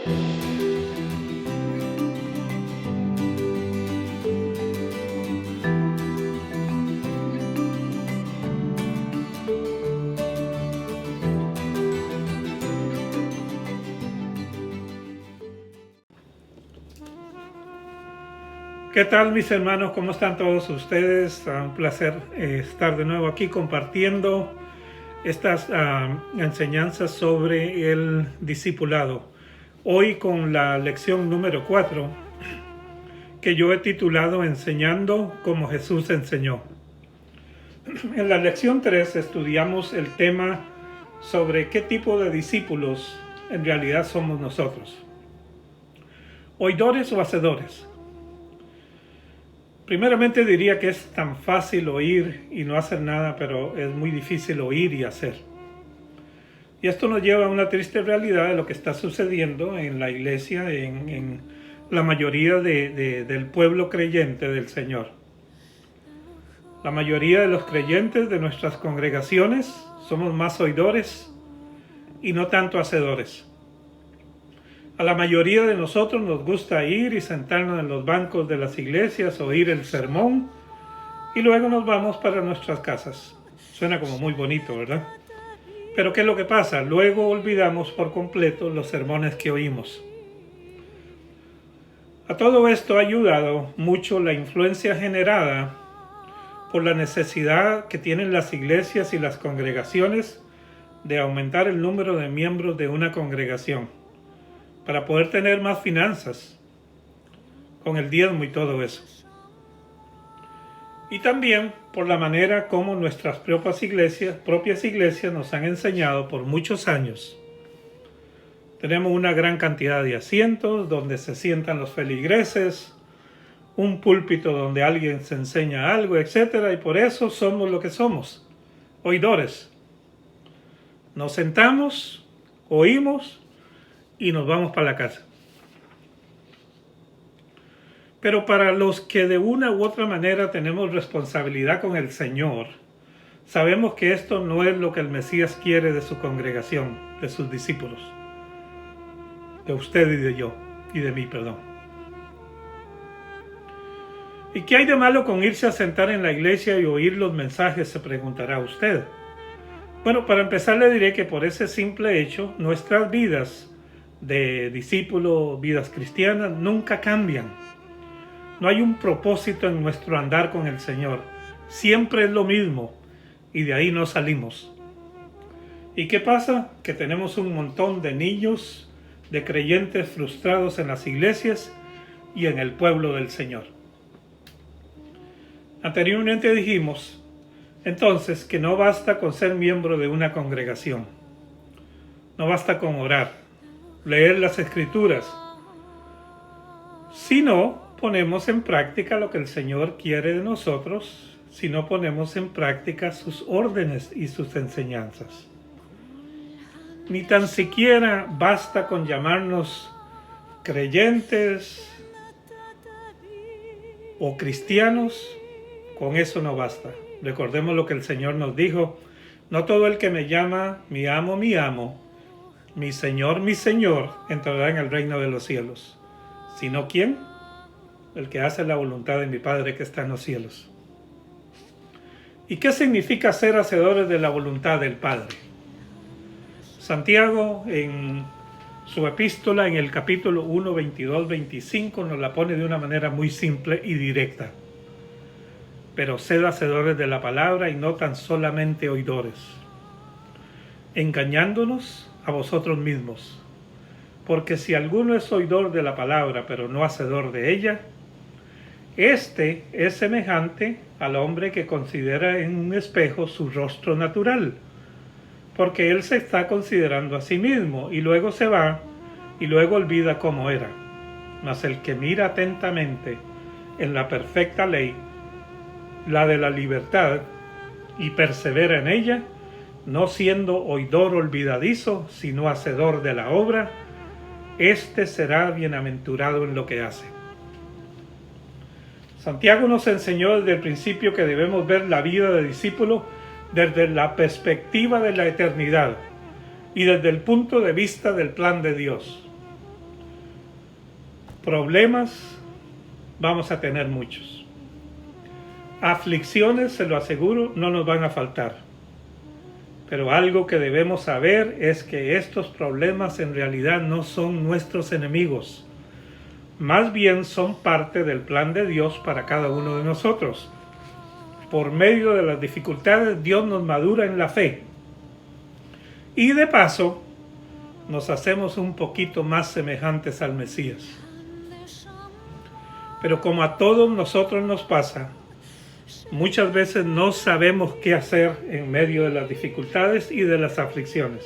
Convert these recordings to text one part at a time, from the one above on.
¿Qué tal, mis hermanos? ¿Cómo están todos ustedes? Un placer estar de nuevo aquí compartiendo estas enseñanzas sobre el discipulado. Hoy con la lección número 4, que yo he titulado Enseñando como Jesús enseñó. En la lección 3 estudiamos el tema sobre qué tipo de discípulos en realidad somos nosotros. ¿Oidores o hacedores? Primeramente diría que es tan fácil oír y no hacer nada, pero es muy difícil oír y hacer. Y esto nos lleva a una triste realidad de lo que está sucediendo en la iglesia, en la mayoría del pueblo creyente del Señor. La mayoría de los creyentes de nuestras congregaciones somos más oidores y no tanto hacedores. A la mayoría de nosotros nos gusta ir y sentarnos en los bancos de las iglesias, oír el sermón y luego nos vamos para nuestras casas. Suena como muy bonito, ¿verdad? Pero ¿qué es lo que pasa? Luego olvidamos por completo los sermones que oímos. A todo esto ha ayudado mucho la influencia generada por la necesidad que tienen las iglesias y las congregaciones de aumentar el número de miembros de una congregación, para poder tener más finanzas, con el diezmo y todo eso. Y también por la manera como nuestras propias iglesias nos han enseñado por muchos años. Tenemos una gran cantidad de asientos donde se sientan los feligreses, un púlpito donde alguien se enseña algo, etc. Y por eso somos lo que somos, oidores. Nos sentamos, oímos, y nos vamos para la casa. Pero para los que de una u otra manera tenemos responsabilidad con el Señor, sabemos que esto no es lo que el Mesías quiere de su congregación, de sus discípulos, de usted y de yo, y de mí, perdón. ¿Y qué hay de malo con irse a sentar en la iglesia y oír los mensajes?, se preguntará usted. Bueno, para empezar le diré que por ese simple hecho, nuestras vidas de discípulos, vidas cristianas, nunca cambian. No hay un propósito en nuestro andar con el Señor. Siempre es lo mismo y de ahí no salimos. ¿Y qué pasa? Que tenemos un montón de niños, de creyentes frustrados en las iglesias y en el pueblo del Señor. Anteriormente dijimos, entonces, que no basta con ser miembro de una congregación. No basta con orar, leer las Escrituras, si no ponemos en práctica lo que el Señor quiere de nosotros, si no ponemos en práctica sus órdenes y sus enseñanzas. Ni tan siquiera basta con llamarnos creyentes o cristianos, con eso no basta. Recordemos lo que el Señor nos dijo, no todo el que me llama mi amo, mi Señor, entrará en el reino de los cielos. ¿Sino quién? El que hace la voluntad de mi Padre que está en los cielos. ¿Y qué significa ser hacedores de la voluntad del Padre? Santiago, en su epístola, en el capítulo 1, 22, 25, nos la pone de una manera muy simple y directa. Pero sed hacedores de la palabra y no tan solamente oidores, engañándonos a vosotros mismos. Porque si alguno es oidor de la palabra, pero no hacedor de ella, este es semejante al hombre que considera en un espejo su rostro natural, porque él se está considerando a sí mismo, y luego se va, y luego olvida cómo era. Mas el que mira atentamente en la perfecta ley, la de la libertad, y persevera en ella, no siendo oidor olvidadizo, sino hacedor de la obra, éste será bienaventurado en lo que hace. Santiago nos enseñó desde el principio que debemos ver la vida de discípulo desde la perspectiva de la eternidad y desde el punto de vista del plan de Dios. Problemas vamos a tener muchos. Aflicciones, se lo aseguro, no nos van a faltar. Pero algo que debemos saber es que estos problemas en realidad no son nuestros enemigos. Más bien son parte del plan de Dios para cada uno de nosotros. Por medio de las dificultades, Dios nos madura en la fe. Y de paso, nos hacemos un poquito más semejantes al Mesías. Pero como a todos nosotros nos pasa, muchas veces no sabemos qué hacer en medio de las dificultades y de las aflicciones.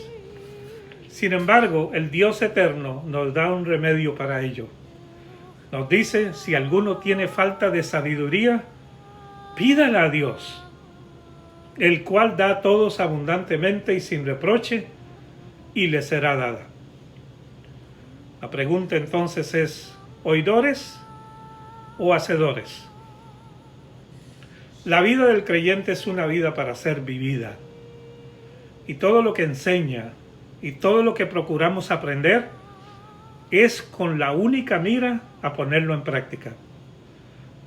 Sin embargo, el Dios eterno nos da un remedio para ello. Nos dice, si alguno tiene falta de sabiduría, pídala a Dios, el cual da a todos abundantemente y sin reproche, y le será dada. La pregunta entonces es, ¿oidores o hacedores? La vida del creyente es una vida para ser vivida. Y todo lo que enseña y todo lo que procuramos aprender es con la única mira a ponerlo en práctica.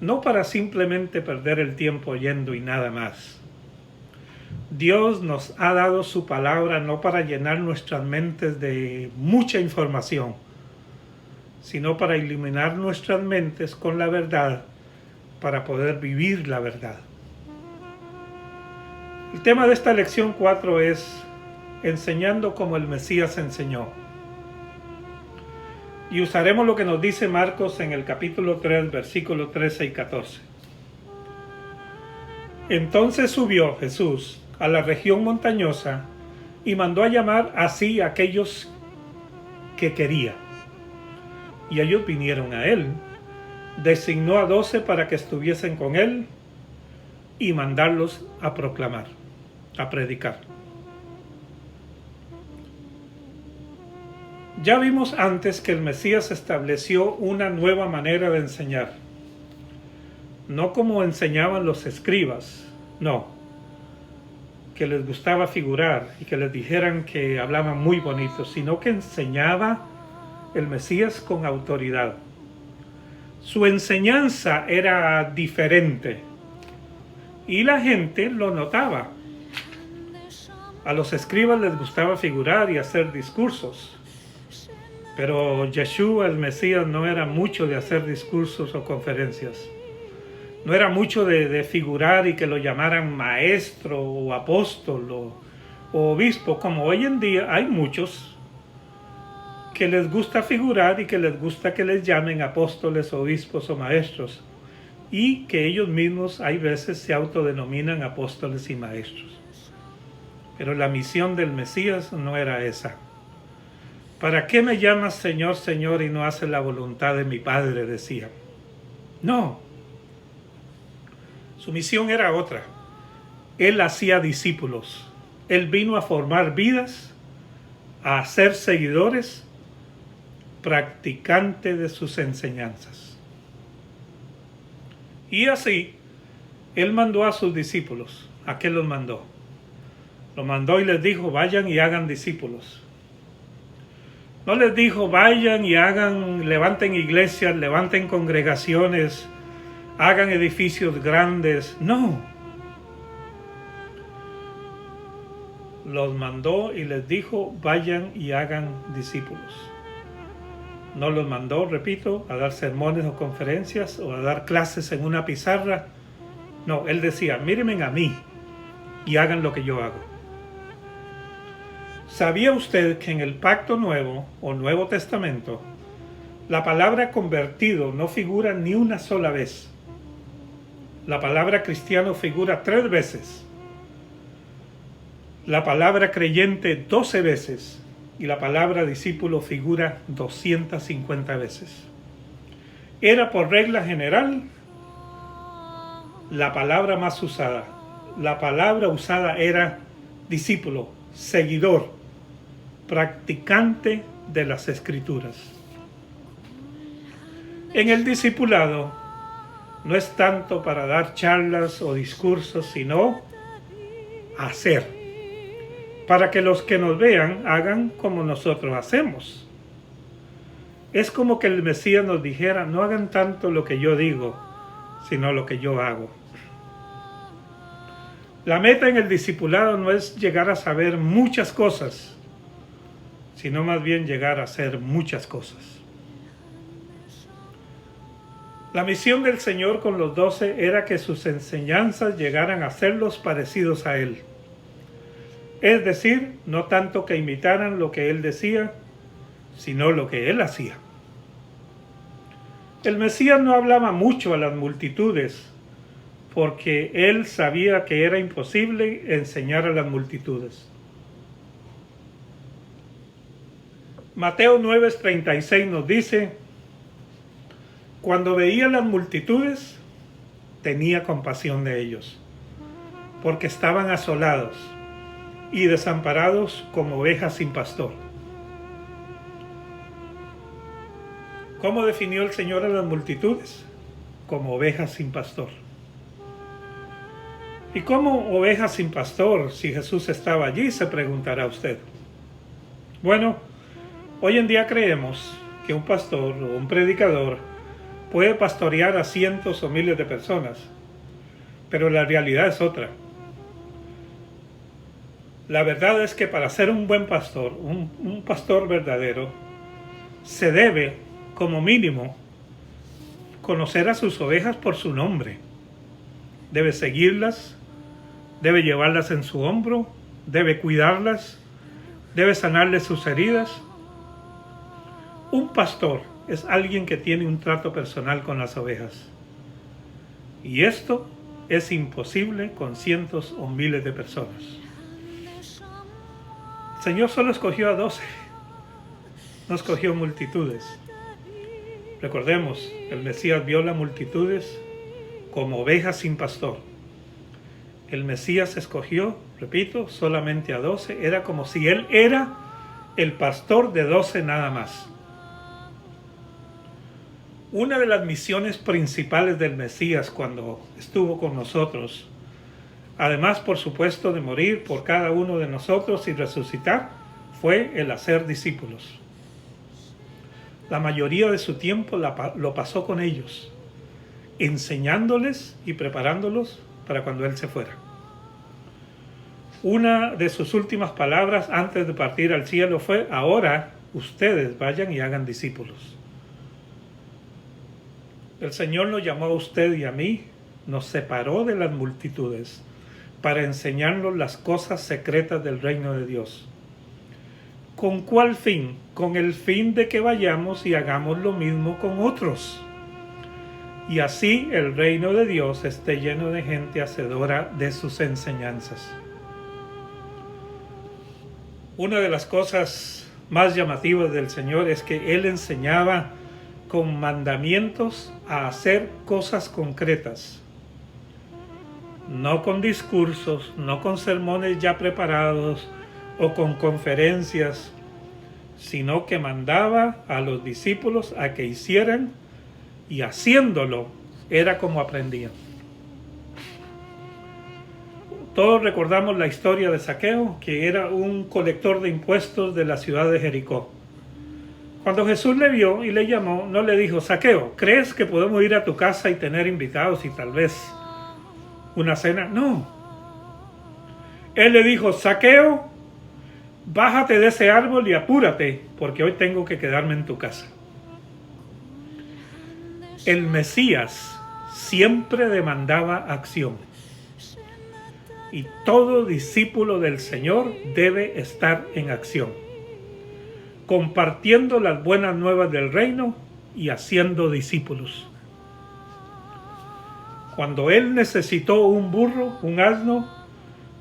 No para simplemente perder el tiempo oyendo y nada más. Dios nos ha dado su palabra no para llenar nuestras mentes de mucha información, sino para iluminar nuestras mentes con la verdad, para poder vivir la verdad. El tema de esta lección 4 es enseñando como el Mesías enseñó. Y usaremos lo que nos dice Marcos en el capítulo 3, versículos 13 y 14. Entonces subió Jesús a la región montañosa y mandó a llamar así a aquellos que quería. Y ellos vinieron a él. Designó a 12 para que estuviesen con él y mandarlos a proclamar, a predicar. Ya vimos antes que el Mesías estableció una nueva manera de enseñar. No como enseñaban los escribas, no. Que les gustaba figurar y que les dijeran que hablaban muy bonito, sino que enseñaba el Mesías con autoridad. Su enseñanza era diferente y la gente lo notaba. A los escribas les gustaba figurar y hacer discursos, pero Yeshua, el Mesías, no era mucho de hacer discursos o conferencias. No era mucho de figurar y que lo llamaran maestro o apóstol o obispo, como hoy en día hay muchos que les gusta figurar y que les gusta que les llamen apóstoles, obispos o maestros, y que ellos mismos hay veces se autodenominan apóstoles y maestros. Pero la misión del Mesías no era esa. ¿Para qué me llamas Señor, Señor y no haces la voluntad de mi Padre?, decía. No. Su misión era otra. Él hacía discípulos. Él vino a formar vidas, a ser seguidores, practicante de sus enseñanzas. Y así, Él mandó a sus discípulos. ¿A qué los mandó? Los mandó y les dijo, vayan y hagan discípulos. No les dijo, vayan y levanten iglesias, levanten congregaciones, hagan edificios grandes. No. Los mandó y les dijo, vayan y hagan discípulos. No los mandó, repito, a dar sermones o conferencias o a dar clases en una pizarra. No, Él decía, mírenme a mí y hagan lo que yo hago. ¿Sabía usted que en el Pacto Nuevo o Nuevo Testamento la palabra convertido no figura ni una sola vez? La palabra cristiano figura 3 veces. La palabra creyente 12 veces. Y la palabra discípulo figura 250 veces. Era por regla general la palabra más usada. La palabra usada era discípulo, seguidor, practicante de las Escrituras. En el discipulado no es tanto para dar charlas o discursos, sino hacer. Para que los que nos vean hagan como nosotros hacemos. Es como que el Mesías nos dijera, no hagan tanto lo que yo digo, sino lo que yo hago. La meta en el discipulado no es llegar a saber muchas cosas, sino más bien llegar a hacer muchas cosas. La misión del Señor con los 12 era que sus enseñanzas llegaran a hacerlos parecidos a Él. Es decir, no tanto que imitaran lo que Él decía, sino lo que Él hacía. El Mesías no hablaba mucho a las multitudes, porque Él sabía que era imposible enseñar a las multitudes. Mateo 9:36 nos dice, cuando veía las multitudes, tenía compasión de ellos, porque estaban asolados y desamparados como ovejas sin pastor. ¿Cómo definió el Señor a las multitudes? Como ovejas sin pastor. ¿Y cómo ovejas sin pastor si Jesús estaba allí? Se preguntará usted. Bueno, hoy en día creemos que un pastor o un predicador puede pastorear a cientos o miles de personas, pero la realidad es otra. La verdad es que para ser un buen pastor, un pastor verdadero, se debe, como mínimo, conocer a sus ovejas por su nombre. Debe seguirlas, debe llevarlas en su hombro, debe cuidarlas, debe sanarles sus heridas. Un pastor es alguien que tiene un trato personal con las ovejas. Y esto es imposible con cientos o miles de personas. El Señor solo escogió a 12, no escogió multitudes. Recordemos, el Mesías vio las multitudes como ovejas sin pastor. El Mesías escogió, repito, solamente a 12. Era como si Él era el pastor de 12 nada más. Una de las misiones principales del Mesías cuando estuvo con nosotros, además por supuesto de morir por cada uno de nosotros y resucitar, fue el hacer discípulos. La mayoría de su tiempo lo pasó con ellos, enseñándoles y preparándolos para cuando Él se fuera. Una de sus últimas palabras antes de partir al cielo fue, ahora ustedes vayan y hagan discípulos. El Señor nos llamó a usted y a mí, nos separó de las multitudes para enseñarnos las cosas secretas del reino de Dios. ¿Con cuál fin? Con el fin de que vayamos y hagamos lo mismo con otros. Y así el reino de Dios esté lleno de gente hacedora de sus enseñanzas. Una de las cosas más llamativas del Señor es que Él enseñaba con mandamientos a hacer cosas concretas. No con discursos, no con sermones ya preparados o con conferencias, sino que mandaba a los discípulos a que hicieran, y haciéndolo era como aprendían. Todos recordamos la historia de Zaqueo, que era un colector de impuestos de la ciudad de Jericó. Cuando Jesús le vio y le llamó, no le dijo, Zaqueo, ¿crees que podemos ir a tu casa y tener invitados y tal vez una cena? No. Él le dijo, Zaqueo, bájate de ese árbol y apúrate, porque hoy tengo que quedarme en tu casa. El Mesías siempre demandaba acción. Y todo discípulo del Señor debe estar en acción, compartiendo las buenas nuevas del reino y haciendo discípulos. Cuando Él necesitó un burro, un asno,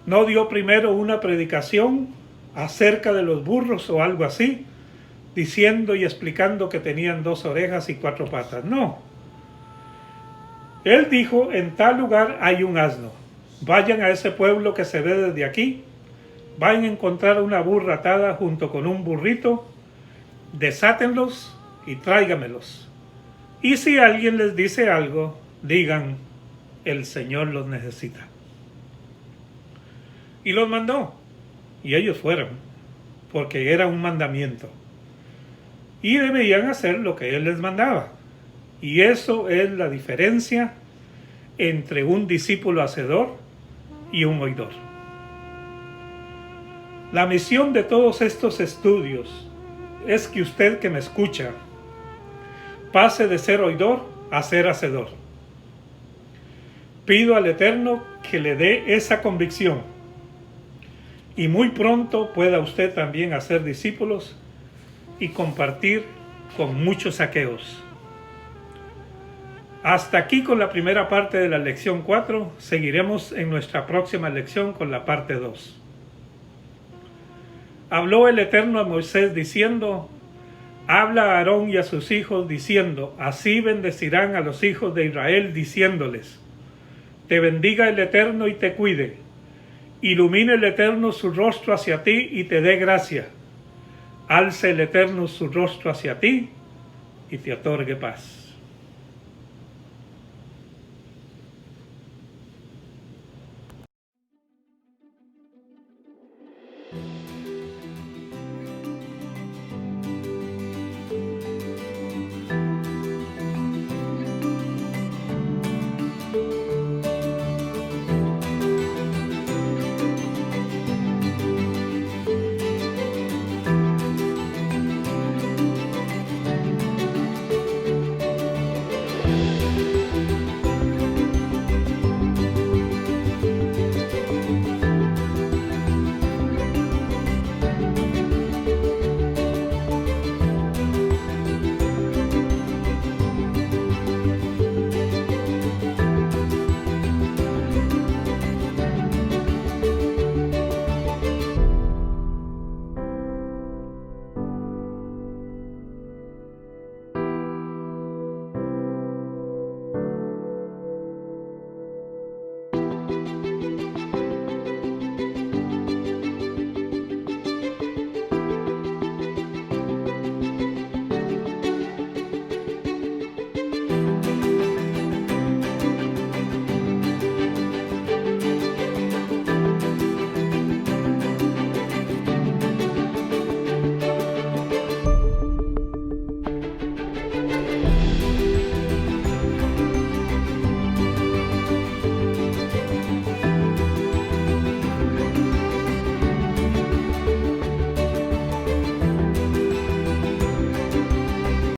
no dio primero una predicación acerca de los burros o algo así, diciendo y explicando que tenían 2 orejas y 4 patas. No. Él dijo, en tal lugar hay un asno. Vayan a ese pueblo que se ve desde aquí, van a encontrar una burra atada junto con un burrito, desátenlos y tráigamelos. Y si alguien les dice algo, digan, el Señor los necesita. Y los mandó, y ellos fueron, porque era un mandamiento. y debían hacer lo que Él les mandaba. Y eso es la diferencia entre un discípulo hacedor y un oidor. La misión de todos estos estudios es que usted que me escucha pase de ser oidor a ser hacedor. Pido al Eterno que le dé esa convicción y muy pronto pueda usted también hacer discípulos y compartir con muchos aqueos. Hasta aquí con la primera parte de la lección 4. Seguiremos en nuestra próxima lección con la parte 2. Habló el Eterno a Moisés diciendo: habla a Aarón y a sus hijos diciendo: así bendecirán a los hijos de Israel, diciéndoles: te bendiga el Eterno y te cuide. Ilumine el Eterno su rostro hacia ti y te dé gracia. Alce el Eterno su rostro hacia ti y te otorgue paz.